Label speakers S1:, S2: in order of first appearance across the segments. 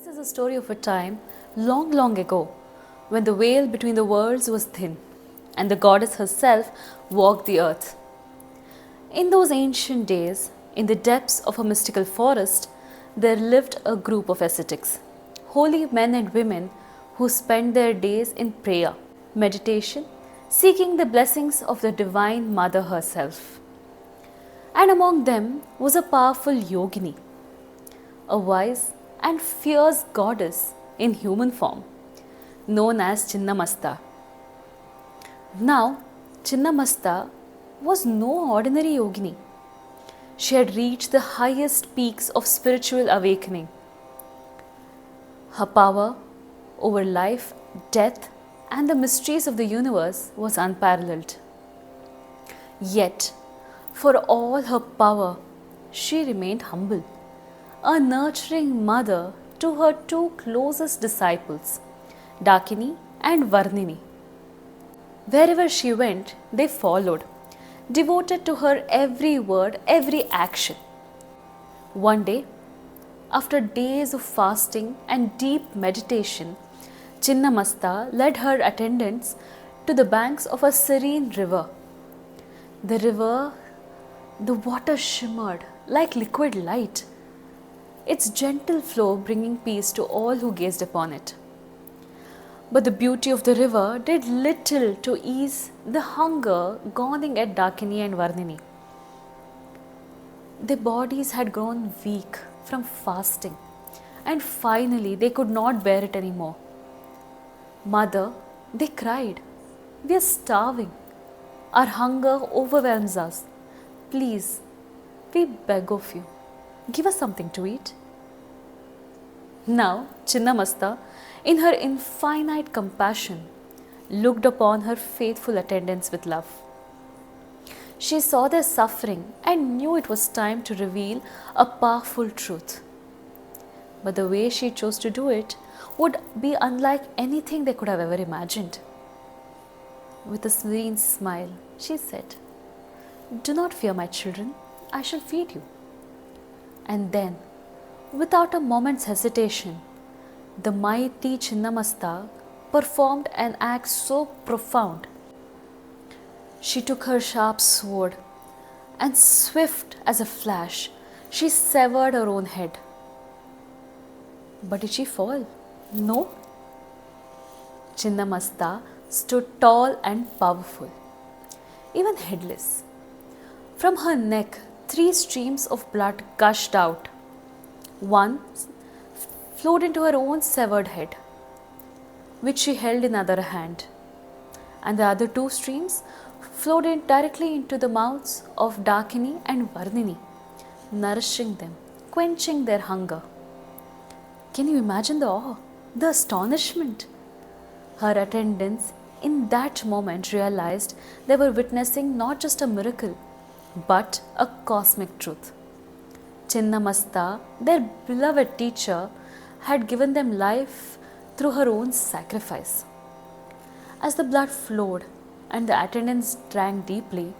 S1: This is a story of a time long, long ago when the veil between the worlds was thin and the goddess herself walked the earth. In those ancient days, in the depths of a mystical forest, there lived a group of ascetics, holy men and women who spent their days in prayer, meditation, seeking the blessings of the Divine Mother herself. And among them was a powerful yogini, a wise and fierce goddess in human form, known as Chinnamasta. Now, Chinnamasta was no ordinary yogini. She had reached the highest peaks of spiritual awakening. Her power over life, death, and the mysteries of the universe was unparalleled. Yet, for all her power, she remained humble, a nurturing mother to her two closest disciples, Dakini and Varnini. Wherever she went, they followed, devoted to her every word, every action. One day, after days of fasting and deep meditation, Chinnamasta led her attendants to the banks of a serene river. The water shimmered like liquid light, its gentle flow bringing peace to all who gazed upon it. But the beauty of the river did little to ease the hunger gnawing at Dakini and Varnini. Their bodies had grown weak from fasting, and finally they could not bear it anymore. Mother, they cried, "We are starving. Our hunger overwhelms us. Please, we beg of you, give us something to eat." Now, Chinnamasta, in her infinite compassion, looked upon her faithful attendants with love. She saw their suffering and knew it was time to reveal a powerful truth. But the way she chose to do it would be unlike anything they could have ever imagined. With a serene smile, she said, "Do not fear, my children, I shall feed you." And then, without a moment's hesitation, the mighty Chinnamasta performed an act so profound. She took her sharp sword and, swift as a flash, she severed her own head. But did she fall? No. Chinnamasta stood tall and powerful, even headless. From her neck, 3 streams of blood gushed out. One flowed into her own severed head, which she held in other hand, and the other 2 streams flowed in directly into the mouths of Dakini and Varnini, nourishing them, quenching their hunger. Can you imagine the awe, the astonishment? Her attendants in that moment realized they were witnessing not just a miracle, but a cosmic truth. Chinnamasta, their beloved teacher, had given them life through her own sacrifice. As the blood flowed and the attendants drank deeply,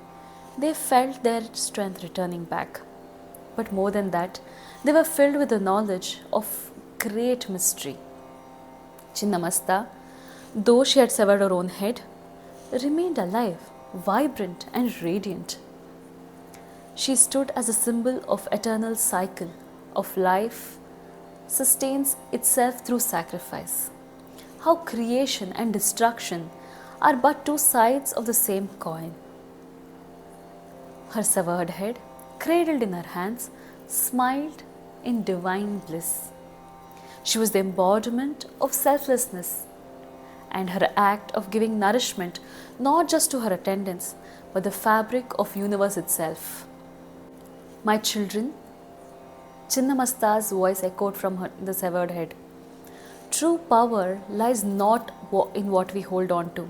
S1: they felt their strength returning back. But more than that, they were filled with the knowledge of great mystery. Chinnamasta, though she had severed her own head, remained alive, vibrant and radiant. She stood as a symbol of eternal cycle of life sustains itself through sacrifice. How creation and destruction are but 2 sides of the same coin. Her severed head, cradled in her hands, smiled in divine bliss. She was the embodiment of selflessness, and her act of giving nourishment not just to her attendants, but the fabric of universe itself. My children, Chinnamasta's voice echoed from the severed head. True power lies not in what we hold on to,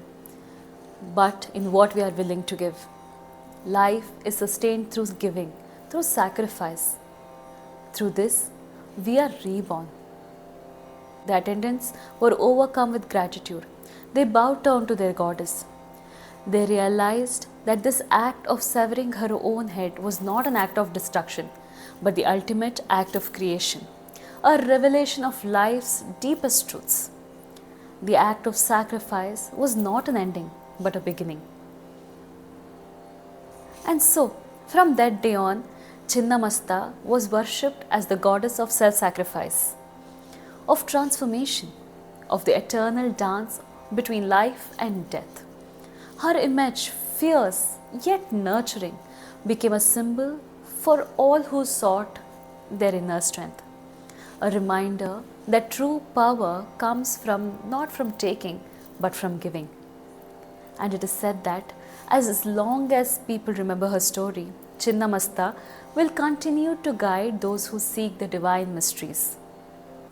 S1: but in what we are willing to give. Life is sustained through giving, through sacrifice. Through this, we are reborn. The attendants were overcome with gratitude. They bowed down to their goddess. They realized that this act of severing her own head was not an act of destruction, but the ultimate act of creation, a revelation of life's deepest truths. The act of sacrifice was not an ending, but a beginning. And so, from that day on, Chinnamasta was worshipped as the goddess of self-sacrifice, of transformation, of the eternal dance between life and death. Her image, fierce yet nurturing, became a symbol for all who sought their inner strength. A reminder that true power comes from not from taking but from giving. And it is said that as long as people remember her story, Chinnamasta will continue to guide those who seek the divine mysteries.